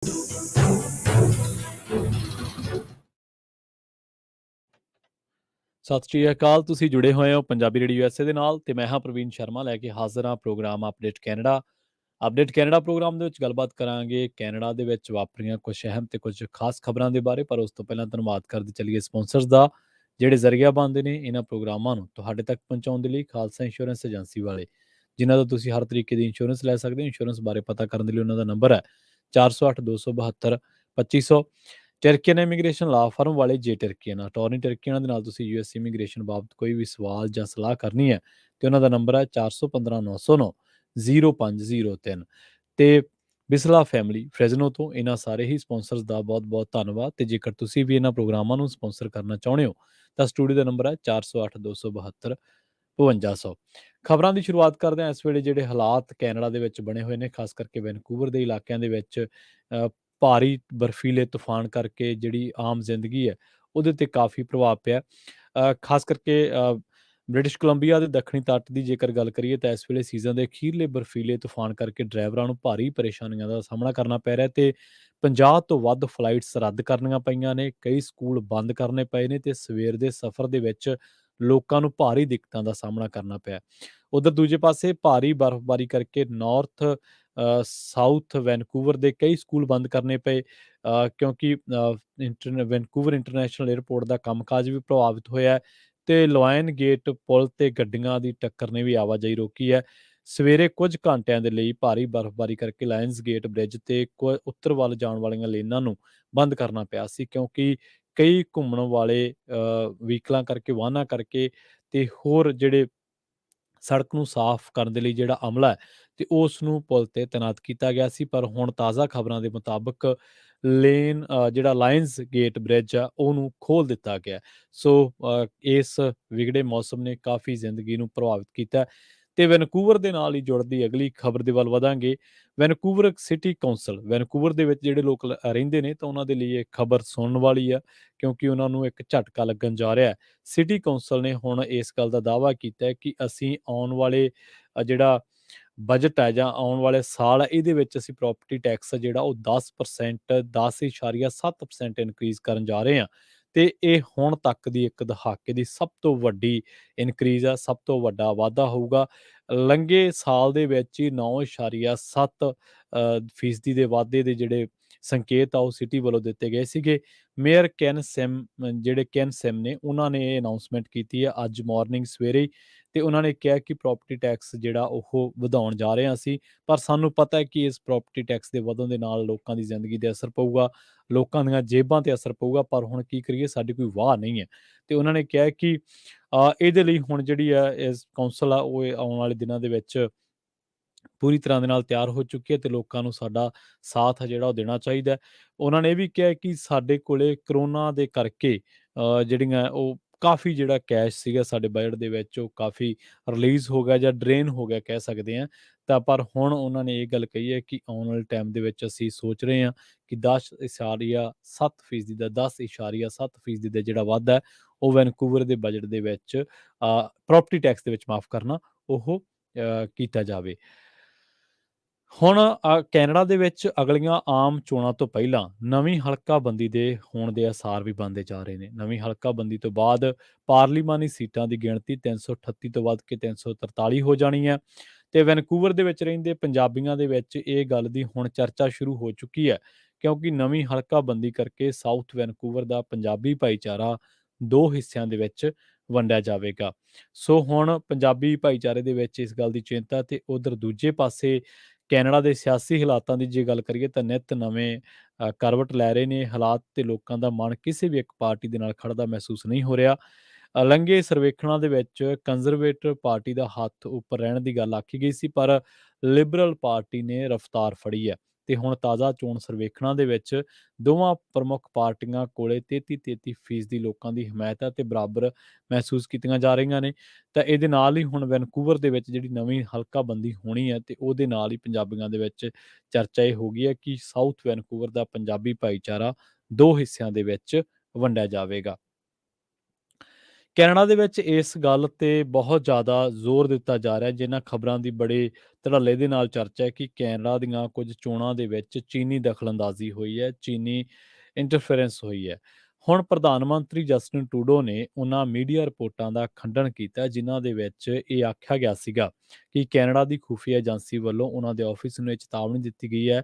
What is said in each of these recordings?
ਸਤਿ ਸ਼੍ਰੀ ਅਕਾਲ। ਤੁਸੀਂ ਜੁੜੇ ਹੋਏ ਹੋ ਪੰਜਾਬੀ ਰੇਡੀਓ USA ਦੇ ਨਾਲ ਤੇ ਮੈਂ ਹਾਂ ਪ੍ਰਵੀਨ ਸ਼ਰਮਾ ਲੈ ਕੇ ਹਾਜ਼ਰ ਹਾਂ program update Canada. Update Canada program ਦੇ ਵਿੱਚ ਗੱਲਬਾਤ ਕਰਾਂਗੇ ਕੈਨੇਡਾ ਦੇ ਵਿੱਚ ਵਾਪਰੀਆਂ ਕੁਝ ਅਹਿਮ ਤੇ ਕੁਝ ਖਾਸ ਖਬਰਾਂ ਦੇ ਬਾਰੇ। ਪਰ ਉਸ ਤੋਂ ਪਹਿਲਾਂ ਧੰਨਵਾਦ ਕਰਦੇ ਚੱਲੀਏ ਸਪਾਂਸਰਸ ਦਾ, ਜਿਹੜੇ ਜ਼ਰੀਆ ਬਣਦੇ ਨੇ ਇਹਨਾਂ ਪ੍ਰੋਗਰਾਮਾਂ ਨੂੰ ਤੁਹਾਡੇ ਤੱਕ ਪਹੁੰਚਾਉਣ ਦੇ ਲਈ। ਖਾਲਸਾ ਇੰਸ਼ੋਰੈਂਸ ਏਜੰਸੀ ਵਾਲੇ, ਜਿਨ੍ਹਾਂ ਤੋਂ ਤੁਸੀਂ ਹਰ ਤਰੀਕੇ ਦੀ ਇੰਸ਼ੋਰੈਂਸ ਲੈ ਸਕਦੇ ਹੋ। ਇੰਸ਼ੋਰੈਂਸ ਬਾਰੇ ਪਤਾ ਕਰਨ ਦੇ ਲਈ ਉਹਨਾਂ ਦਾ ਨੰਬਰ ਹੈ 408 272 2500। ਟਰਕੀਅਨ ਇਮੀਗ੍ਰੇਸ਼ਨ ਲਾ ਫਰਮ ਵਾਲੇ ਜੇ ਟਰਕੀਅਨ ਅਟੋਰਨੀ ਟਰਕੀਅਨ ਦੇ ਨਾਲ ਤੁਸੀਂ US ਇਮੀਗ੍ਰੇਸ਼ਨ ਬਾਬਤ ਕੋਈ ਵੀ ਸਵਾਲ ਜਾਂ ਸਲਾਹ ਕਰਨੀ ਹੈ ਤੇ ਉਹਨਾਂ ਦਾ ਨੰਬਰ ਹੈ 415 909 0503। ਤੇ ਬਿਸਲਾ ਫੈਮਿਲੀ ਫਰੈਜ਼ਨੋ ਤੋਂ ਇਹਨਾਂ ਸਾਰੇ ਹੀ ਸਪਾਂਸਰਸ ਦਾ ਬਹੁਤ-ਬਹੁਤ ਧੰਨਵਾਦ। ਤੇ ਜੇਕਰ ਤੁਸੀਂ ਵੀ ਇਹਨਾਂ ਪ੍ਰੋਗਰਾਮਾਂ ਨੂੰ ਸਪਾਂਸਰ ਕਰਨਾ ਚਾਹੁੰਦੇ ਹੋ ਤਾਂ ਸਟੂਡੀਓ ਦਾ ਨੰਬਰ ਹੈ 408 272 5200। ਖਬਰਾਂ ਦੀ ਸ਼ੁਰੂਆਤ ਕਰਦੇ ਹਾਂ। ਇਸ ਵੇਲੇ ਜਿਹੜੇ ਹਾਲਾਤ ਕੈਨੇਡਾ ਦੇ ਵਿੱਚ ਬਣੇ ਹੋਏ ਨੇ, ਖਾਸ ਕਰਕੇ ਵੈਨਕੂਵਰ ਦੇ ਇਲਾਕਿਆਂ ਦੇ ਵਿੱਚ ਭਾਰੀ ਬਰਫੀਲੇ ਤੂਫਾਨ ਕਰਕੇ ਜਿਹੜੀ ਆਮ ਜ਼ਿੰਦਗੀ ਹੈ ਉਹਦੇ 'ਤੇ ਕਾਫੀ ਪ੍ਰਭਾਵ ਪਿਆ। ਖਾਸ ਕਰਕੇ ਬ੍ਰਿਟਿਸ਼ ਕੋਲੰਬੀਆ ਦੇ ਦੱਖਣੀ ਤੱਟ ਦੀ ਜੇਕਰ ਗੱਲ ਕਰੀਏ ਤਾਂ ਇਸ ਵੇਲੇ ਸੀਜ਼ਨ ਦੇ ਅਖੀਰਲੇ ਬਰਫੀਲੇ ਤੂਫਾਨ ਕਰਕੇ ਡਰਾਈਵਰਾਂ ਨੂੰ ਭਾਰੀ ਪਰੇਸ਼ਾਨੀਆਂ ਦਾ ਸਾਹਮਣਾ ਕਰਨਾ ਪੈ ਰਿਹਾ ਤੇ 50 ਤੋਂ ਵੱਧ ਫਲਾਈਟਸ ਰੱਦ ਕਰਨੀਆਂ ਪਈਆਂ ਨੇ। ਕਈ ਸਕੂਲ ਬੰਦ ਕਰਨੇ ਪਏ ਨੇ ਤੇ ਸਵੇਰ ਦੇ ਸਫ਼ਰ ਦੇ ਵਿੱਚ ਲੋਕਾਂ ਨੂੰ ਭਾਰੀ ਦਿੱਕਤਾਂ ਦਾ ਸਾਹਮਣਾ ਕਰਨਾ ਪਿਆ। ਉਧਰ ਦੂਜੇ ਪਾਸੇ ਭਾਰੀ ਬਰਫ਼ਬਾਰੀ ਕਰਕੇ ਨਾਰਥ ਸਾਊਥ ਵੈਨਕੂਵਰ ਦੇ ਕਈ ਸਕੂਲ ਬੰਦ ਕਰਨੇ ਪਏ, ਕਿਉਂਕਿ ਵੈਨਕੂਵਰ ਇੰਟਰਨੈਸ਼ਨਲ ਏਅਰਪੋਰਟ ਦਾ ਕੰਮਕਾਜ ਵੀ ਪ੍ਰਭਾਵਿਤ ਹੋਇਆ ਹੈ ਤੇ ਲੋਇਨ ਗੇਟ ਪੁਲ ਤੇ ਗੱਡੀਆਂ ਦੀ ਟੱਕਰ ਨੇ ਵੀ ਆਵਾਜਾਈ ਰੋਕੀ ਹੈ। ਸਵੇਰੇ ਕੁਝ ਘੰਟਿਆਂ ਦੇ ਲਈ ਭਾਰੀ ਬਰਫ਼ਬਾਰੀ ਕਰਕੇ ਲਾਇਨਸ ਗੇਟ ਬ੍ਰਿਜ ਤੇ ਉੱਤਰ ਵੱਲ ਜਾਣ ਵਾਲੀਆਂ ਲੇਨਾਂ ਨੂੰ ਬੰਦ ਕਰਨਾ ਪਿਆ ਸੀ, ਕਿਉਂਕਿ ਕਈ ਘੁੰਮਣ ਵਾਲੇ ਵਹੀਕਲਾਂ ਕਰਕੇ, ਵਾਹਨਾਂ ਕਰਕੇ ਤੇ ਹੋਰ ਜਿਹੜੇ ਸੜਕ ਨੂੰ ਸਾਫ਼ ਕਰਨ ਦੇ ਲਈ ਜਿਹੜਾ ਅਮਲਾ ਹੈ ਤੇ ਉਸ ਨੂੰ ਪੁਲ ਤੇ ਤੈਨਾਤ ਕੀਤਾ ਗਿਆ ਸੀ। ਪਰ ਹੁਣ ਤਾਜ਼ਾ ਖਬਰਾਂ ਦੇ ਮੁਤਾਬਕ ਜਿਹੜਾ ਲਾਇਨਸ ਗੇਟ ਬ੍ਰਿਜ ਆ ਉਹਨੂੰ ਖੋਲ੍ਹ ਦਿੱਤਾ ਗਿਆ। ਸੋ ਇਸ ਵਿਗੜੇ ਮੌਸਮ ਨੇ ਕਾਫੀ ਜ਼ਿੰਦਗੀ ਨੂੰ ਪ੍ਰਭਾਵਿਤ ਕੀਤਾ ਤੇ ਵੈਨਕੂਵਰ ਦੇ ਨਾਲ ਹੀ ਜੁੜਦੀ ਅਗਲੀ ਖਬਰ ਦੇ ਵੱਲ ਵਧਾਂਗੇ। ਵੈਨਕੂਵਰ ਸਿਟੀ ਕੌਂਸਲ, ਵੈਨਕੂਵਰ ਦੇ ਵਿੱਚ ਜਿਹੜੇ ਲੋਕ ਰਹਿੰਦੇ ਨੇ ਤਾਂ ਉਹਨਾਂ ਦੇ ਲਈ ਇਹ ਖਬਰ ਸੁਣਨ ਵਾਲੀ ਆ, ਕਿਉਂਕਿ ਉਹਨਾਂ ਨੂੰ ਇੱਕ ਝਟਕਾ ਲੱਗਣ ਜਾ ਰਿਹਾ ਹੈ। ਸਿਟੀ ਕੌਂਸਲ ਨੇ ਹੁਣ ਇਸ ਗੱਲ ਦਾ ਦਾਅਵਾ ਕੀਤਾ ਹੈ ਕਿ ਅਸੀਂ ਆਉਣ ਵਾਲੇ ਜਿਹੜਾ ਬਜਟ ਹੈ ਜਾਂ ਆਉਣ ਵਾਲੇ ਸਾਲ ਹੈ ਇਹਦੇ ਵਿੱਚ ਅਸੀਂ ਪ੍ਰੋਪਰਟੀ ਟੈਕਸ ਜਿਹੜਾ ਉਹ 10% 10.7% ਇਨਕਰੀਜ਼ ਕਰਨ ਜਾ ਰਹੇ ਹਾਂ। ਤੇ ਇਹ ਹੁਣ ਤੱਕ ਦੀ ਇੱਕ ਦਹਾਕੇ ਦੀ ਸਭ ਤੋਂ ਵੱਡੀ ਇਨਕਰੀਜ਼ ਆ, ਸਭ ਤੋਂ ਵੱਡਾ ਵਾਧਾ ਹੋਊਗਾ। ਲੰਘੇ ਸਾਲ ਦੇ ਵਿੱਚ ਹੀ 9.7 ਫੀਸਦੀ ਦੇ ਵਾਧੇ ਦੇ ਜਿਹੜੇ ਸੰਕੇਤ ਆ ਉਹ ਸਿਟੀ ਵੱਲੋਂ ਦਿੱਤੇ ਗਏ ਸੀਗੇ। ਮੇਅਰ ਕੈਨ ਸਿਮ ਨੇ ਉਹਨਾਂ ਨੇ ਇਹ ਅਨਾਉਂਸਮੈਂਟ ਕੀਤੀ ਹੈ ਅੱਜ ਮਾਰਨਿੰਗ ਸਵੇਰੇ ਹੀ, ਤੇ ਉਹਨਾਂ ਨੇ ਕਿਹਾ ਕਿ ਪ੍ਰੋਪਰਟੀ ਟੈਕਸ ਜਿਹੜਾ ਉਹ ਵਧਾਉਣ ਜਾ ਰਹੇ ਹਾਂ ਅਸੀਂ, ਪਰ ਸਾਨੂੰ ਪਤਾ ਹੈ ਕਿ ਇਸ ਪ੍ਰੋਪਰਟੀ ਟੈਕਸ ਦੇ ਵਧਣ ਦੇ ਨਾਲ ਲੋਕਾਂ ਦੀ ਜ਼ਿੰਦਗੀ 'ਤੇ ਅਸਰ ਪਊਗਾ, ਲੋਕਾਂ ਦੀਆਂ ਜੇਬਾਂ 'ਤੇ ਅਸਰ ਪਊਗਾ, ਪਰ ਹੁਣ ਕੀ ਕਰੀਏ, ਸਾਡੀ ਕੋਈ ਵਾਹ ਨਹੀਂ ਹੈ। ਤੇ ਉਹਨਾਂ ਨੇ ਕਿਹਾ ਕਿ ਇਹਦੇ ਲਈ ਹੁਣ ਜਿਹੜੀ ਆ ਇਸ ਕੌਂਸਲ ਆ ਉਹ ਆਉਣ ਵਾਲੇ ਦਿਨਾਂ ਦੇ ਵਿੱਚ ਪੂਰੀ ਤਰ੍ਹਾਂ ਦੇ ਨਾਲ ਤਿਆਰ ਹੋ ਚੁੱਕੀ ਹੈ ਤੇ ਲੋਕਾਂ ਨੂੰ ਸਾਡਾ ਸਾਥ ਹੈ ਜਿਹੜਾ ਉਹ ਦੇਣਾ ਚਾਹੀਦਾ ਹੈ। ਉਹਨਾਂ ਨੇ ਇਹ ਵੀ ਕਿਹਾ ਕਿ ਸਾਡੇ ਕੋਲੇ ਕਰੋਨਾ ਦੇ ਕਰਕੇ ਜਿਹੜੀਆਂ ਉਹ ਕਾਫੀ ਜਿਹੜਾ ਕੈਸ਼ ਸੀਗਾ ਸਾਡੇ ਬਜਟ ਦੇ ਵਿੱਚ ਉਹ ਕਾਫੀ ਰਿਲੀਜ਼ ਹੋ ਗਿਆ ਜਾਂ ਡਰੇਨ ਹੋ ਗਿਆ ਕਹਿ ਸਕਦੇ ਹਾਂ। ਤਾਂ ਪਰ ਹੁਣ ਉਹਨਾਂ ਨੇ ਇਹ ਗੱਲ ਕਹੀ ਹੈ ਕਿ ਆਉਣ ਵਾਲੇ ਟਾਈਮ ਦੇ ਵਿੱਚ ਅਸੀਂ ਸੋਚ ਰਹੇ ਹਾਂ ਕਿ 10.7% ਦਾ 10.7% ਦਾ ਜਿਹੜਾ ਵਾਧਾ ਹੈ ਉਹ ਵੈਨਕੂਵਰ ਦੇ ਬਜਟ ਦੇ ਵਿੱਚ ਪ੍ਰੋਪਰਟੀ ਟੈਕਸ ਦੇ ਵਿੱਚ ਮਾਫ ਕਰਨਾ ਉਹ ਕੀਤਾ ਜਾਵੇ। ਹੁਣ ਕੈਨੇਡਾ ਦੇ ਵਿੱਚ ਅਗਲੀਆਂ ਆਮ ਚੋਣਾਂ ਤੋਂ ਪਹਿਲਾਂ ਨਵੀਂ ਹਲਕਾਬੰਦੀ ਦੇ ਹੋਣ ਦੇ ਆਸਾਰ ਵੀ ਬਣਦੇ ਜਾ ਰਹੇ ਨੇ। ਨਵੀਂ ਹਲਕਾਬੰਦੀ ਤੋਂ ਬਾਅਦ ਪਾਰਲੀਮਾਨੀ ਸੀਟਾਂ ਦੀ ਗਿਣਤੀ 338 ਤੋਂ ਵੱਧ ਕੇ 343 ਹੋ ਜਾਣੀ ਹੈ ਤੇ ਵੈਨਕੂਵਰ ਦੇ ਵਿੱਚ ਰਹਿੰਦੇ ਪੰਜਾਬੀਆਂ ਦੇ ਵਿੱਚ ਇਹ ਗੱਲ ਦੀ ਹੁਣ ਚਰਚਾ ਸ਼ੁਰੂ ਹੋ ਚੁੱਕੀ ਹੈ, ਕਿਉਂਕਿ ਨਵੀਂ ਹਲਕਾਬੰਦੀ ਕਰਕੇ ਸਾਊਥ ਵੈਨਕੂਵਰ ਦਾ ਪੰਜਾਬੀ ਭਾਈਚਾਰਾ ਦੋ ਹਿੱਸਿਆਂ ਦੇ ਵਿੱਚ ਵੰਡਿਆ ਜਾਵੇਗਾ। ਸੋ ਹੁਣ ਪੰਜਾਬੀ ਭਾਈਚਾਰੇ ਦੇ ਵਿੱਚ ਇਸ ਗੱਲ ਦੀ ਚਿੰਤਾ ਤੇ ਉਧਰ ਦੂਜੇ ਪਾਸੇ ਕੈਨੇਡਾ ਦੇ ਸਿਆਸੀ ਹਾਲਾਤਾਂ ਦੀ ਜੇ ਗੱਲ ਕਰੀਏ ਤਾਂ ਨਿੱਤ ਨਵੇਂ ਕਰਵਟ ਲੈ ਰਹੇ ਨੇ ਹਾਲਾਤ ਤੇ ਲੋਕਾਂ ਦਾ ਮਨ ਕਿਸੇ ਵੀ ਇੱਕ ਪਾਰਟੀ ਦੇ ਨਾਲ ਖੜਦਾ ਮਹਿਸੂਸ ਨਹੀਂ ਹੋ ਰਿਹਾ। ਲੰਘੇ ਸਰਵੇਖਣਾਂ ਦੇ ਵਿੱਚ ਕੰਜ਼ਰਵੇਟਿਵ ਪਾਰਟੀ ਦਾ ਹੱਥ ਉੱਪਰ ਰਹਿਣ ਦੀ ਗੱਲ ਆਖੀ ਗਈ ਸੀ, ਪਰ ਲਿਬਰਲ ਪਾਰਟੀ ਨੇ ਰਫ਼ਤਾਰ ਫੜੀ ਹੈ ਤੇ ਹੁਣ ਤਾਜ਼ਾ ਚੋਣ ਸਰਵੇਖਣਾਂ ਦੇ ਵਿੱਚ ਦੋਵਾਂ ਪ੍ਰਮੁੱਖ ਪਾਰਟੀਆਂ ਕੋਲੇ 33% ਲੋਕਾਂ ਦੀ ਹਮਾਇਤ ਹੈ ਤੇ ਬਰਾਬਰ ਮਹਿਸੂਸ ਕੀਤੀਆਂ ਜਾ ਰਹੀਆਂ ਨੇ। ਤਾਂ ਇਹਦੇ ਨਾਲ ਹੀ ਹੁਣ ਵੈਨਕੂਵਰ ਦੇ ਵਿੱਚ ਜਿਹੜੀ ਨਵੀਂ ਹਲਕਾਬੰਦੀ ਹੋਣੀ ਹੈ ਤੇ ਉਹਦੇ ਨਾਲ ਹੀ ਪੰਜਾਬੀਆਂ ਦੇ ਵਿੱਚ ਚਰਚਾ ਇਹ ਹੋ ਗਈ ਹੈ ਕਿ ਸਾਊਥ ਵੈਨਕੂਵਰ ਦਾ ਪੰਜਾਬੀ ਭਾਈਚਾਰਾ ਦੋ ਹਿੱਸਿਆਂ ਦੇ ਵਿੱਚ ਵੰਡਿਆ ਜਾਵੇਗਾ। ਕੈਨੇਡਾ ਦੇ ਵਿੱਚ ਇਸ ਗੱਲ ਤੇ ਬਹੁਤ ਜ਼ਿਆਦਾ ਜ਼ੋਰ ਦਿੱਤਾ ਜਾ ਰਿਹਾ, ਜਿਨ੍ਹਾਂ ਖਬਰਾਂ ਦੀ ਬੜੇ ਧੜੱਲੇ ਦੇ ਨਾਲ ਚਰਚਾ ਹੈ ਕਿ ਕੈਨੇਡਾ ਦੀਆਂ ਕੁਝ ਚੋਣਾਂ ਦੇ ਵਿੱਚ ਚੀਨੀ ਦਖਲਅੰਦਾਜ਼ੀ ਹੋਈ ਹੈ, ਚੀਨੀ ਇੰਟਰਫੇਰੈਂਸ ਹੋਈ ਹੈ। ਹੁਣ ਪ੍ਰਧਾਨ ਮੰਤਰੀ ਜਸਟਿਨ ਟਰੂਡੋ ਨੇ ਉਹਨਾਂ ਮੀਡੀਆ ਰਿਪੋਰਟਾਂ ਦਾ ਖੰਡਨ ਕੀਤਾ, ਜਿਨ੍ਹਾਂ ਦੇ ਵਿੱਚ ਇਹ ਆਖਿਆ ਗਿਆ ਸੀਗਾ ਕਿ ਕੈਨੇਡਾ ਦੀ ਖੁਫੀਆ ਏਜੰਸੀ ਵੱਲੋਂ ਉਹਨਾਂ ਦੇ ਆਫਿਸ ਨੂੰ ਇਹ ਚੇਤਾਵਨੀ ਦਿੱਤੀ ਗਈ ਹੈ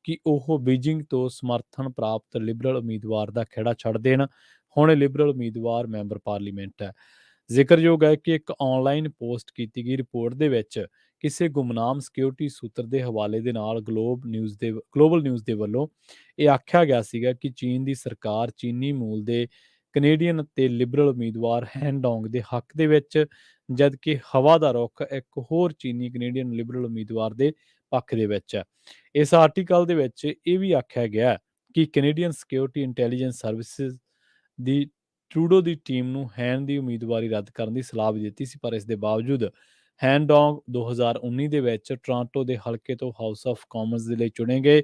ਕਿ ਉਹ ਬੀਜਿੰਗ ਤੋਂ ਸਮਰਥਨ ਪ੍ਰਾਪਤ ਲਿਬਰਲ ਉਮੀਦਵਾਰ ਦਾ ਖਹਿੜਾ ਛੱਡ ਦੇਣ। ਹੁਣ ਇਹ ਲਿਬਰਲ ਉਮੀਦਵਾਰ ਮੈਂਬਰ ਪਾਰਲੀਮੈਂਟ ਹੈ। ਜ਼ਿਕਰਯੋਗ ਹੈ ਕਿ ਇੱਕ ਆਨਲਾਈਨ ਪੋਸਟ ਕੀਤੀ ਗਈ ਰਿਪੋਰਟ ਦੇ ਵਿੱਚ ਕਿਸੇ ਗੁਮਨਾਮ ਸਿਕਿਉਰਿਟੀ ਸੂਤਰ ਦੇ ਹਵਾਲੇ ਦੇ ਨਾਲ ਗਲੋਬਲ ਨਿਊਜ਼ ਦੇ ਵੱਲੋਂ ਇਹ ਆਖਿਆ ਗਿਆ ਸੀਗਾ ਕਿ ਚੀਨ ਦੀ ਸਰਕਾਰ ਚੀਨੀ ਮੂਲ ਦੇ ਕੈਨੇਡੀਅਨ ਤੇ ਲਿਬਰਲ ਉਮੀਦਵਾਰ ਹੈਨ ਡੋਂਗ ਦੇ ਹੱਕ ਦੇ ਵਿੱਚ, ਜਦਕਿ ਹਵਾ ਦਾ ਰੁਖ ਇੱਕ ਹੋਰ ਚੀਨੀ ਕੈਨੇਡੀਅਨ ਲਿਬਰਲ ਉਮੀਦਵਾਰ ਦੇ ਪੱਖ ਦੇ ਵਿੱਚ ਹੈ। ਇਸ ਆਰਟੀਕਲ ਦੇ ਵਿੱਚ ਇਹ ਵੀ ਆਖਿਆ ਗਿਆ ਕਿ ਕੈਨੇਡੀਅਨ ਸਿਕਿਉਰਿਟੀ ਇੰਟੈਲੀਜੈਂਸ ਸਰਵਿਸਿਜ਼ ਦੀ ਟਰੂਡੋ ਦੀ ਟੀਮ ਨੂੰ ਹੈਨ ਦੀ ਉਮੀਦਵਾਰੀ ਰੱਦ ਕਰਨ ਦੀ ਸਲਾਹ ਵੀ ਦਿੱਤੀ ਸੀ, ਪਰ ਇਸ ਦੇ ਬਾਵਜੂਦ ਹੈਨ ਡੋਂਗ 2019 ਦੇ ਵਿੱਚ ਟੋਰਾਂਟੋ ਦੇ ਹਲਕੇ ਤੋਂ ਹਾਊਸ ਆਫ ਕਾਮਨਸ ਦੇ ਲਈ ਚੁਣੇ ਗਏ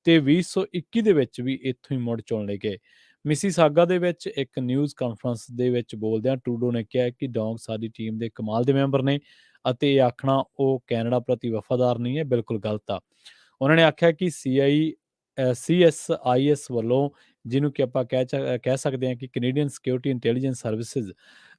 ਤੇ 2021 ਦੇ ਵਿੱਚ ਵੀ ਇੱਥੋਂ ਹੀ ਮੁੜ ਚੁਣ ਲਏ ਗਏ। ਮਿਸੀਸਾਗਾ ਦੇ ਵਿੱਚ ਇੱਕ ਨਿਊਜ਼ ਕਾਨਫਰੰਸ ਦੇ ਵਿੱਚ ਬੋਲਦਿਆਂ ਟਰੂਡੋ ਨੇ ਕਿਹਾ ਕਿ ਡੋਂਗ ਸਾਡੀ ਟੀਮ ਦੇ ਕਮਾਲ ਦੇ ਮੈਂਬਰ ਨੇ ਅਤੇ ਇਹ ਆਖਣਾ ਉਹ ਕੈਨੇਡਾ ਪ੍ਰਤੀ ਵਫਾਦਾਰ ਨਹੀਂ ਹੈ, ਬਿਲਕੁਲ ਗਲਤ ਆ। ਉਹਨਾਂ ਨੇ ਆਖਿਆ ਕਿ CSIS ਵੱਲੋਂ, ਜਿਹਨੂੰ ਕਿ ਆਪਾਂ ਕਹਿ ਸਕਦੇ ਹਾਂ ਕਿ ਕੈਨੇਡੀਅਨ ਸਿਕਿਉਰਿਟੀ ਇੰਟੈਲੀਜੈਂਸ ਸਰਵਿਸਿਜ਼,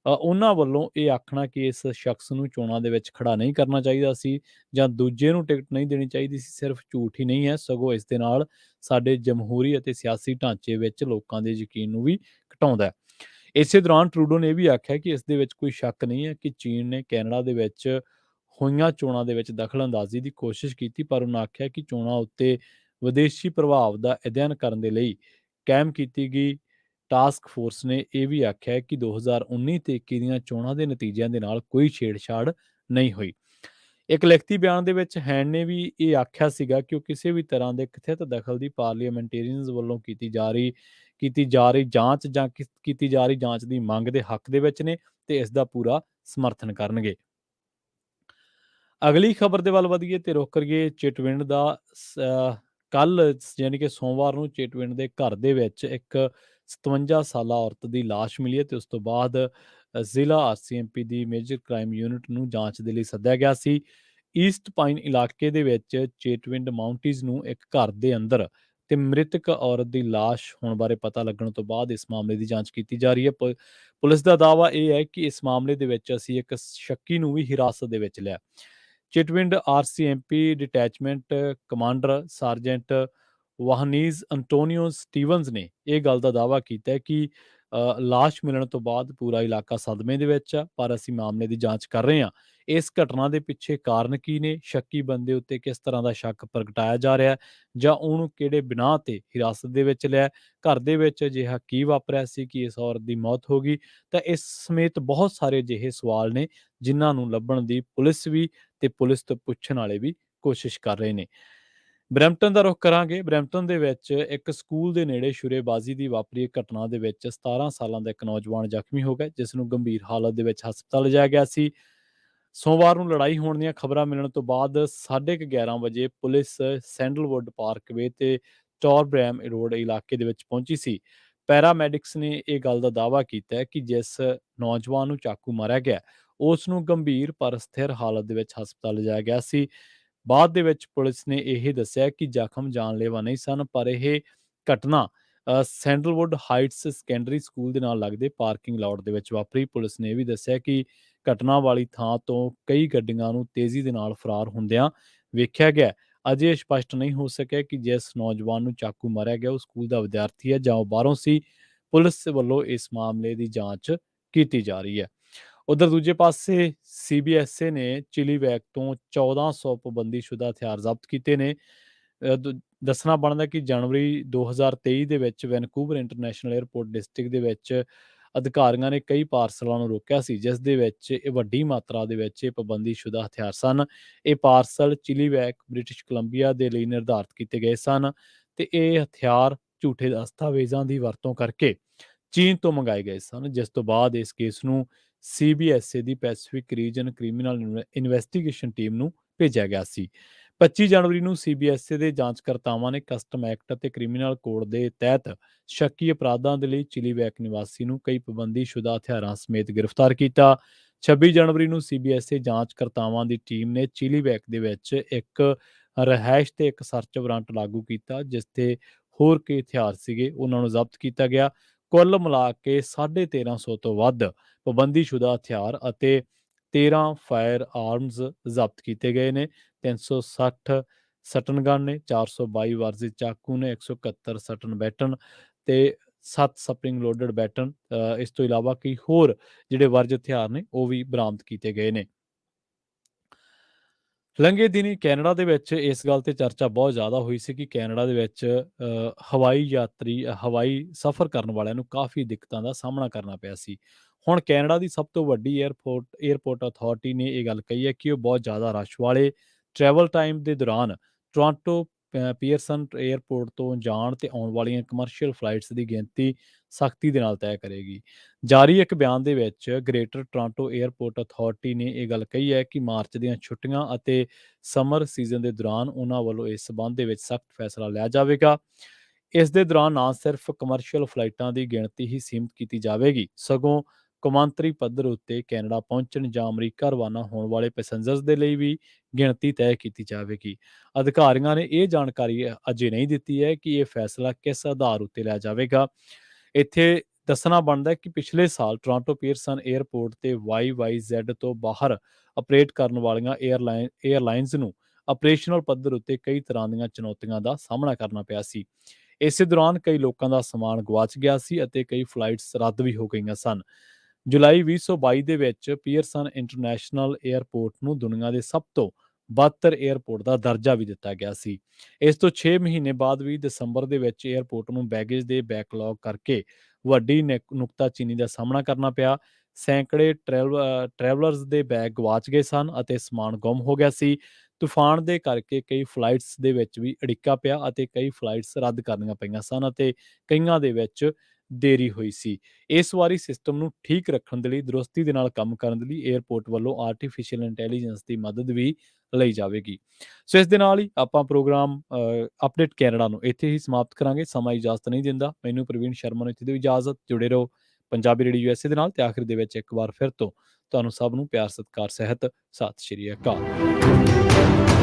ਉਹਨਾਂ ਵੱਲੋਂ ਇਹ ਆਖਣਾ ਕਿ ਇਸ ਸ਼ਖਸ ਨੂੰ ਚੋਣਾਂ ਦੇ ਵਿੱਚ ਖੜਾ ਨਹੀਂ ਕਰਨਾ ਚਾਹੀਦਾ ਸੀ ਜਾਂ ਦੂਜੇ ਨੂੰ ਟਿਕਟ ਨਹੀਂ ਦੇਣੀ ਚਾਹੀਦੀ ਸੀ, ਸਿਰਫ ਝੂਠ ਹੀ ਨਹੀਂ ਹੈ, ਸਗੋਂ ਇਸ ਦੇ ਨਾਲ ਸਾਡੇ ਜਮਹੂਰੀ ਅਤੇ ਸਿਆਸੀ ਢਾਂਚੇ ਵਿੱਚ ਲੋਕਾਂ ਦੇ ਯਕੀਨ ਨੂੰ ਵੀ ਘਟਾਉਂਦਾ ਹੈ। ਇਸੇ ਦੌਰਾਨ ਟਰੂਡੋ ਨੇ ਇਹ ਵੀ ਆਖਿਆ ਕਿ ਇਸ ਦੇ ਵਿੱਚ ਕੋਈ ਸ਼ੱਕ ਨਹੀਂ ਹੈ ਕਿ ਚੀਨ ਨੇ ਕੈਨੇਡਾ ਦੇ ਵਿੱਚ ਹੋਈਆਂ ਚੋਣਾਂ ਦੇ ਵਿੱਚ ਦਖਲਅੰਦਾਜ਼ੀ ਦੀ ਕੋਸ਼ਿਸ਼ ਕੀਤੀ, ਪਰ ਉਹਨਾਂ ਆਖਿਆ ਕਿ ਚੋਣਾਂ ਉੱਤੇ ਵਿਦੇਸ਼ੀ ਪ੍ਰਭਾਵ ਦਾ ਅਧਿਐਨ ਕਰਨ ਦੇ ਲਈ ਕਾਇਮ ਕੀਤੀ ਗਈ ਟਾਸਕ ਫੋਰਸ ਨੇ ਇਹ ਵੀ ਆਖਿਆ ਕਿ 2019 ਤੇ 21 ਦੀਆਂ ਚੋਣਾਂ ਦੇ ਨਤੀਜਿਆਂ ਦੇ ਨਾਲ ਕੋਈ ਛੇੜਛਾੜ ਨਹੀਂ ਹੋਈ। ਇੱਕ ਲਿਖਤੀ ਬਿਆਨ ਦੇ ਵਿੱਚ ਹੈਨ ਨੇ ਵੀ ਇਹ ਆਖਿਆ ਸੀਗਾ ਕਿ ਉਹ ਕਿਸੇ ਵੀ ਤਰ੍ਹਾਂ ਦੇ ਕਥਿਤ ਦਖਲ ਦੀ ਪਾਰਲੀਮੈਂਟੇਰੀਅਨਜ਼ ਵੱਲੋਂ ਕੀਤੀ ਜਾ ਰਹੀ ਜਾਂਚ ਦੀ ਮੰਗ ਦੇ ਹੱਕ ਦੇ ਵਿੱਚ ਨੇ ਤੇ ਇਸ ਦਾ ਪੂਰਾ ਸਮਰਥਨ ਕਰਨਗੇ। ਅਗਲੀ ਖਬਰ ਦੇ ਵੱਲ ਵਧੀਏ ਤੇ ਰੁਕ ਕਰੀਏ ਚਿਟਵਿੰਡ ਦਾ। ਕੱਲ ਯਾਨੀ ਕਿ ਸੋਮਵਾਰ ਨੂੰ ਚਿਟਵਿੰਡ ਦੇ ਘਰ ਦੇ ਵਿੱਚ ਇੱਕ 57 ਸਾਲਾ ਔਰਤ ਦੀ ਲਾਸ਼ ਮਿਲੀ ਹੈ ਤੇ ਉਸ ਤੋਂ ਬਾਅਦ ਜ਼ਿਲ੍ਹਾ RCMP ਦੀ ਮੇਜਰ ਕ੍ਰਾਈਮ ਯੂਨਿਟ ਨੂੰ ਜਾਂਚ ਦੇ ਲਈ ਸੱਦਿਆ ਗਿਆ ਸੀ। ਈਸਟ ਪਾਈਨ ਇਲਾਕੇ ਦੇ ਵਿੱਚ ਚੇਟਵਿੰਡ ਮਾਊਂਟੀਜ਼ ਨੂੰ ਇੱਕ ਘਰ ਦੇ ਅੰਦਰ ਤੇ ਮ੍ਰਿਤਕ ਔਰਤ ਦੀ ਲਾਸ਼ ਹੋਣ ਬਾਰੇ ਪਤਾ ਲੱਗਣ ਤੋਂ ਬਾਅਦ ਇਸ ਮਾਮਲੇ ਦੀ ਜਾਂਚ ਕੀਤੀ ਜਾ ਰਹੀ ਹੈ। ਪੁਲਿਸ ਦਾ ਦਾਅਵਾ ਇਹ ਹੈ ਕਿ ਇਸ ਮਾਮਲੇ ਦੇ ਵਿੱਚ ਅਸੀਂ ਇੱਕ ਸ਼ੱਕੀ ਨੂੰ ਵੀ ਹਿਰਾਸਤ ਦੇ ਵਿੱਚ ਲਿਆ। ਚਿਟਵਿੰਡ RCMP ਡਿਟੈਚਮੈਂਟ ਕਮਾਂਡਰ ਸਾਰਜੈਂਟ ਵਾਹਨੀਜ਼ ਅੰਟੋਨੀਓ ਸਟੀਵਨਸ ਨੇ ਇਹ ਗੱਲ ਦਾ ਦਾਅਵਾ ਕੀਤਾ ਹੈ ਕਿ ਲਾਸ਼ ਮਿਲਣ ਤੋਂ ਬਾਅਦ ਪੂਰਾ ਇਲਾਕਾ ਸਦਮੇ ਦੇ ਵਿੱਚ ਆ, ਪਰ ਅਸੀਂ ਮਾਮਲੇ ਦੀ ਜਾਂਚ ਕਰ ਰਹੇ ਹਾਂ। ਇਸ ਘਟਨਾ ਦੇ ਪਿੱਛੇ ਕਾਰਨ ਕੀ ਨੇ, ਸ਼ੱਕੀ ਬੰਦੇ ਉੱਤੇ ਕਿਸ ਤਰ੍ਹਾਂ ਦਾ ਸ਼ੱਕ ਪ੍ਰਗਟਾਇਆ ਜਾ ਰਿਹਾ ਜਾਂ ਉਹਨੂੰ ਕਿਹੜੇ ਬਿਨਾਹ ਤੇ ਹਿਰਾਸਤ ਦੇ ਵਿੱਚ ਲਿਆ, ਘਰ ਦੇ ਵਿੱਚ ਅਜਿਹਾ ਕੀ ਵਾਪਰਿਆ ਸੀ ਕਿ ਇਸ ਔਰਤ ਦੀ ਮੌਤ ਹੋ ਗਈ, ਤਾਂ ਇਸ ਸਮੇਤ ਬਹੁਤ ਸਾਰੇ ਅਜਿਹੇ ਸਵਾਲ ਨੇ ਜਿਨ੍ਹਾਂ ਨੂੰ ਲੱਭਣ ਦੀ ਪੁਲਿਸ ਵੀ ਤੇ ਪੁਲਿਸ ਤੋਂ ਪੁੱਛਣ ਵਾਲੇ ਵੀ ਕੋਸ਼ਿਸ਼ ਕਰ ਰਹੇ ਨੇ। ਬਰੈਂਪਟਨ ਦਾ ਰੁਖ ਕਰਾਂਗੇ। ਬਰੈਂਪਟਨ ਦੇ ਵਿੱਚ ਇੱਕ ਸਕੂਲ ਦੇ ਨੇੜੇ ਸ਼ੁਰੇਬਾਜ਼ੀ ਦੀ ਵਾਪਰੀ ਘਟਨਾ ਦੇ ਵਿੱਚ 17 ਸਾਲਾਂ ਦਾ ਇੱਕ ਨੌਜਵਾਨ ਜ਼ਖਮੀ ਹੋ ਗਿਆ, ਜਿਸ ਨੂੰ ਗੰਭੀਰ ਹਾਲਤ ਦੇ ਵਿੱਚ ਹਸਪਤਾਲ ਲਿਜਾਇਆ ਗਿਆ ਸੀ। ਸੋਮਵਾਰ ਨੂੰ ਲੜਾਈ ਹੋਣ ਦੀਆਂ ਖਬਰਾਂ ਮਿਲਣ ਤੋਂ ਬਾਅਦ 11:30 ਵਜੇ ਪੁਲਿਸ ਸੈਂਡਲਵੁੱਡ ਪਾਰਕਵੇ ਤੇ ਟੌਰਬ੍ਰੈਮ ਰੋਡ ਇਲਾਕੇ ਦੇ ਵਿੱਚ ਪਹੁੰਚੀ ਸੀ। ਪੈਰਾਮੈਡਿਕਸ ਨੇ ਇਹ ਗੱਲ ਦਾ ਦਾਅਵਾ ਕੀਤਾ ਹੈ ਕਿ ਜਿਸ ਨੌਜਵਾਨ ਨੂੰ ਚਾਕੂ ਮਾਰਿਆ ਗਿਆ, ਉਸ ਨੂੰ ਗੰਭੀਰ ਪਰ ਸਥਿਰ ਹਾਲਤ ਦੇ ਵਿੱਚ ਹਸਪਤਾਲ ਲਿਜਾਇਆ ਗਿਆ ਸੀ। ਬਾਅਦ ਦੇ ਵਿੱਚ ਪੁਲਿਸ ਨੇ ਇਹ ਦੱਸਿਆ ਕਿ ਜ਼ਖਮ ਜਾਨਲੇਵਾ ਨਹੀਂ ਸਨ, ਪਰ ਇਹ ਘਟਨਾ ਸੈਂਡਲਵੁੱਡ ਹਾਈਟਸ ਸੈਕੰਡਰੀ ਸਕੂਲ ਦੇ ਨਾਲ ਲੱਗਦੇ ਪਾਰਕਿੰਗ ਲਾਟ ਦੇ ਵਿੱਚ ਵਾਪਰੀ। ਪੁਲਿਸ ਨੇ ਇਹ ਵੀ ਦੱਸਿਆ ਕਿ ਘਟਨਾ ਵਾਲੀ ਥਾਂ ਤੋਂ ਕਈ ਗੱਡੀਆਂ ਨੂੰ ਤੇਜ਼ੀ ਦੇ ਨਾਲ ਫਰਾਰ ਹੁੰਦਿਆਂ ਵੇਖਿਆ ਗਿਆ। ਅਜੇ ਸਪਸ਼ਟ ਨਹੀਂ ਹੋ ਸਕਿਆ ਕਿ ਜਿਸ ਨੌਜਵਾਨ ਨੂੰ ਚਾਕੂ ਮਾਰਿਆ ਗਿਆ ਉਹ ਸਕੂਲ ਦਾ ਵਿਦਿਆਰਥੀ ਹੈ ਜਾਂ ਉਹ ਬਾਹਰੋਂ ਸੀ। ਪੁਲਿਸ ਵੱਲੋਂ ਇਸ ਮਾਮਲੇ ਦੀ ਜਾਂਚ ਕੀਤੀ ਜਾ ਰਹੀ ਹੈ। ਉਧਰ ਦੂਜੇ ਪਾਸੇ CBSA ਨੇ ਚਿਲੀਵੈਕ ਤੋਂ 1400 ਪਾਬੰਦੀਸ਼ੁਦਾ ਹਥਿਆਰ ਜ਼ਬਤ ਕੀਤੇ ਨੇ। ਦੱਸਣਾ ਬਣਦਾ ਕਿ ਜਨਵਰੀ 2023 ਦੇ ਵਿੱਚ ਵੈਨਕੂਵਰ ਇੰਟਰਨੈਸ਼ਨਲ 에ਅਰਪੋਰਟ ਡਿਸਟ੍ਰਿਕਟ ਦੇ ਵਿੱਚ ਅਧਿਕਾਰੀਆਂ ਨੇ ਕਈ ਪਾਰਸਲਾਂ ਨੂੰ ਰੋਕਿਆ ਸੀ, ਜਿਸ ਦੇ ਵਿੱਚ ਇਹ ਵੱਡੀ ਮਾਤਰਾ ਦੇ ਵਿੱਚ ਇਹ ਪਾਬੰਦੀਸ਼ੁਦਾ ਹਥਿਆਰ ਸਨ। ਇਹ ਪਾਰਸਲ ਚਿਲੀਵੈਕ, ਬ੍ਰਿਟਿਸ਼ ਕੋਲੰਬੀਆ ਦੇ ਲਈ ਨਿਰਧਾਰਤ ਕੀਤੇ ਗਏ ਸਨ ਤੇ ਇਹ ਹਥਿਆਰ ਝੂਠੇ ਦਸਤਾਵੇਜ਼ਾਂ ਦੀ ਵਰਤੋਂ ਕਰਕੇ ਚੀਨ ਤੋਂ ਮੰਗਾਏ ਗਏ ਸਨ, ਜਿਸ ਤੋਂ ਬਾਅਦ ਇਸ ਕੇਸ ਨੂੰ CBSA ਦੀ Pacific region criminal investigation team ਨੂੰ ਭੇਜਿਆ ਗਿਆ ਸੀ। 25 ਜਨਵਰੀ ਨੂੰ ਸੀਬੀਐਸਈ ਦੇ ਜਾਂਚਕਰਤਾਵਾਂ ਨੇ ਕਸਟਮ ਐਕਟ ਅਤੇ ਕ੍ਰਿਮੀਨਲ ਕੋਡ ਦੇ ਤਹਿਤ ਸ਼ੱਕੀ ਅਪਰਾਧਾਂ ਦੇ ਲਈ ਚਿਲੀਵੈਕ ਨਿਵਾਸੀ ਨੂੰ ਕਈ ਪਾਬੰਦੀਸ਼ੁਦਾ ਹਥਿਆਰਾਂ ਸਮੇਤ ਗ੍ਰਿਫਤਾਰ ਕੀਤਾ। 26 ਜਨਵਰੀ ਨੂੰ ਸੀਬੀਐਸਈ ਜਾਂਚਕਰਤਾਵਾਂ ਦੀ ਟੀਮ ਨੇ ਚਿਲੀਵੈਕ ਦੇ ਵਿੱਚ ਇੱਕ ਰਿਹਾਇਸ਼ ਤੇ ਇੱਕ ਸਰਚ ਵਾਰੰਟ ਲਾਗੂ ਕੀਤਾ, ਜਿਸ ਤੇ ਹੋਰ ਕਈ ਹਥਿਆਰ ਸੀਗੇ ਉਹਨਾਂ ਨੂੰ ਜ਼ਬਤ ਕੀਤਾ ਗਿਆ। ਕੁੱਲ ਮਿਲਾ ਕੇ 1350 ਤੋਂ ਵੱਧ ਪਾਬੰਦੀਸ਼ੁਦਾ ਹਥਿਆਰ ਅਤੇ 13 ਫਾਇਰ ਆਰਮਜ਼ ਜ਼ਬਤ ਕੀਤੇ ਗਏ ਨੇ। 360 ਸਟਨ ਗਨ ਨੇ, 422 ਵਰਜ਼ੀ ਚਾਕੂ ਨੇ, 171 ਸਟਨ ਬੈਟਨ ਤੇ 7 ਸਪਰਿੰਗ ਲੋਡਡ ਬੈਟਨ। ਇਸ ਤੋਂ ਇਲਾਵਾ ਕਈ ਹੋਰ ਜਿਹੜੇ ਵਰਜ ਹਥਿਆਰ ਨੇ ਉਹ ਵੀ ਬਰਾਮਦ ਕੀਤੇ ਗਏ ਨੇ। ਲੰਘੇ ਦਿਨੀ ਕੈਨੇਡਾ ਦੇ ਵਿੱਚ ਇਸ ਗੱਲ ਤੇ ਚਰਚਾ ਬਹੁਤ ਜ਼ਿਆਦਾ ਹੋਈ ਸੀ ਕਿ ਕੈਨੇਡਾ ਦੇ ਵਿੱਚ ਹਵਾਈ ਸਫ਼ਰ ਕਰਨ ਵਾਲਿਆਂ ਨੂੰ ਕਾਫੀ ਦਿੱਕਤਾਂ ਦਾ ਸਾਹਮਣਾ ਕਰਨਾ ਪਿਆ ਸੀ। ਹੁਣ ਕੈਨੇਡਾ ਦੀ ਸਭ ਤੋਂ ਵੱਡੀ ਏਅਰਪੋਰਟ ਅਥਾਰਟੀ ਨੇ ਇਹ ਗੱਲ ਕਹੀ ਹੈ ਕਿ ਉਹ ਬਹੁਤ ਜ਼ਿਆਦਾ ਰਸ਼ ਵਾਲੇ ਟਰੈਵਲ ਟਾਈਮ ਦੇ ਦੌਰਾਨ ਟੋਰਾਂਟੋ ਪੀਅਰਸਨ ਏਅਰਪੋਰਟ ਤੋਂ ਜਾਣ ਤੇ ਆਉਣ ਵਾਲੀਆਂ ਕਮਰਸ਼ੀਅਲ ਫਲਾਈਟਸ ਦੀ ਗਿਣਤੀ ਸਖਤੀ ਦੇ ਨਾਲ ਤੈਅ ਕਰੇਗੀ। ਜਾਰੀ ਇੱਕ ਬਿਆਨ ਦੇ ਵਿੱਚ ਗ੍ਰੇਟਰ ਟੋਰਾਂਟੋ ਏਅਰਪੋਰਟ ਅਥਾਰਟੀ ਨੇ ਇਹ ਗੱਲ ਕਹੀ ਹੈ ਕਿ ਮਾਰਚ ਦੀਆਂ ਛੁੱਟੀਆਂ ਅਤੇ ਸਮਰ ਸੀਜ਼ਨ ਦੇ ਦੌਰਾਨ ਉਹਨਾਂ ਵੱਲੋਂ ਇਸ ਸਬੰਧ ਦੇ ਵਿੱਚ ਸਖਤ ਫੈਸਲਾ ਲਿਆ ਜਾਵੇਗਾ। ਇਸ ਦੇ ਦੌਰਾਨ ਨਾ ਸਿਰਫ ਕਮਰਸ਼ੀਅਲ ਫਲਾਈਟਾਂ ਦੀ ਗਿਣਤੀ ਹੀ ਸੀਮਿਤ ਕੀਤੀ ਜਾਵੇਗੀ, ਸਗੋਂ ਕੌਮਾਂਤਰੀ ਪੱਧਰ ਉੱਤੇ ਕੈਨੇਡਾ ਪਹੁੰਚਣ ਜਾਂ ਅਮਰੀਕਾ ਰਵਾਨਾ ਹੋਣ ਵਾਲੇ ਪੈਸੇਂਜਰਸ ਦੇ ਲਈ ਵੀ ਗਿਣਤੀ ਤੈਅ ਕੀਤੀ ਜਾਵੇਗੀ। ਅਧਿਕਾਰੀਆਂ ਨੇ ਇਹ ਜਾਣਕਾਰੀ ਅਜੇ ਨਹੀਂ ਦਿੱਤੀ ਹੈ ਕਿ ਇਹ ਫੈਸਲਾ ਕਿਸ ਆਧਾਰ ਉੱਤੇ ਲਿਆ ਜਾਵੇਗਾ। ਇੱਥੇ ਦੱਸਣਾ ਬਣਦਾ ਹੈ ਕਿ ਪਿਛਲੇ ਸਾਲ ਟੋਰਾਂਟੋ ਪੀਅਰਸਨ ਏਅਰਪੋਰਟ ਤੇ YYZ ਤੋਂ ਬਾਹਰ ਆਪਰੇਟ ਕਰਨ ਵਾਲੀਆਂ ਏਅਰਲਾਈਨਜ਼ ਨੂੰ ਆਪਰੇਸ਼ਨਲ ਪੱਧਰ ਉੱਤੇ ਕਈ ਤਰ੍ਹਾਂ ਦੀਆਂ ਚੁਣੌਤੀਆਂ ਦਾ ਸਾਹਮਣਾ ਕਰਨਾ ਪਿਆ ਸੀ। ਇਸੇ ਦੌਰਾਨ ਕਈ ਲੋਕਾਂ ਦਾ ਸਮਾਨ ਗੁਆਚ ਗਿਆ ਸੀ ਅਤੇ ਕਈ ਫਲਾਈਟਸ ਰੱਦ ਵੀ ਹੋ ਗਈਆਂ ਸਨ। ਜੁਲਾਈ 2022 ਦੇ ਵਿੱਚ ਪੀਅਰਸਨ ਇੰਟਰਨੈਸ਼ਨਲ ਏਅਰਪੋਰਟ ਨੂੰ ਦੁਨੀਆ ਦੇ ਸਭ ਤੋਂ ਬਦਤਰ ਏਅਰਪੋਰਟ ਦਾ ਦਰਜਾ ਵੀ ਦਿੱਤਾ ਗਿਆ ਸੀ। ਇਸ ਤੋਂ 6 ਮਹੀਨੇ ਬਾਅਦ ਵੀ ਦਸੰਬਰ ਦੇ ਵਿੱਚ ਏਅਰਪੋਰਟ ਨੂੰ ਬੈਗੇਜ ਦੇ ਬੈਕਲੌਗ ਕਰਕੇ ਵੱਡੀ ਨੁਕਤਾਚੀਨੀ ਦਾ ਸਾਹਮਣਾ ਕਰਨਾ ਪਿਆ। ਸੈਂਕੜੇ ਟਰੈਵਲਰਸ ਦੇ ਬੈਗ ਗਵਾਚ ਗਏ ਸਨ ਅਤੇ ਸਮਾਨ ਗੁੰਮ ਹੋ ਗਿਆ ਸੀ। ਤੂਫਾਨ ਦੇ ਕਰਕੇ ਕਈ ਫਲਾਈਟਸ ਦੇ ਵਿੱਚ ਵੀ ਅੜਿੱਕਾ ਪਿਆ ਅਤੇ ਕਈ ਫਲਾਈਟਸ ਰੱਦ ਕਰਨੀਆਂ ਪਈਆਂ ਸਨ ਅਤੇ ਕਈਆਂ ਦੇ ਵਿੱਚ ਦੇਰੀ ਹੋਈ ਸੀ। ਇਸ ਵਾਰੀ ਸਿਸਟਮ ਨੂੰ ਠੀਕ ਰੱਖਣ ਦੇ ਲਈ ਦਰੁਸਤੀ ਦੇ ਨਾਲ ਕੰਮ ਕਰਨ ਦੇ ਲਈ ਏਅਰਪੋਰਟ ਵੱਲੋਂ ਆਰਟੀਫਿਸ਼ੀਅਲ ਇੰਟੈਲੀਜੈਂਸ ਦੀ ਮਦਦ ਵੀ ਲਈ ਜਾਵੇਗੀ। ਸੋ ਇਸ ਦੇ ਨਾਲ ਹੀ ਆਪਾਂ ਪ੍ਰੋਗਰਾਮ ਅਪਡੇਟ ਕੈਨੇਡਾ ਨੂੰ ਇੱਥੇ ਹੀ ਸਮਾਪਤ ਕਰਾਂਗੇ। ਸਮਾਂ ਇਜਾਜ਼ਤ ਨਹੀਂ ਦਿੰਦਾ। ਮੈਨੂੰ ਪ੍ਰਵੀਨ ਸ਼ਰਮਾ ਨੂੰ ਇੱਥੇ ਦਿਓ ਇਜਾਜ਼ਤ। ਜੁੜੇ ਰਹੋ ਪੰਜਾਬੀ ਰੇਡੀਓ USA ਦੇ ਨਾਲ ਤੇ ਆਖਿਰ ਦੇ ਵਿੱਚ ਇੱਕ ਵਾਰ ਫਿਰ ਤੋਂ ਤੁਹਾਨੂੰ ਸਭ ਨੂੰ ਪਿਆਰ ਸਤਿਕਾਰ ਸਹਿਤ ਸਤਿ ਸ਼੍ਰੀ ਅਕਾਲ।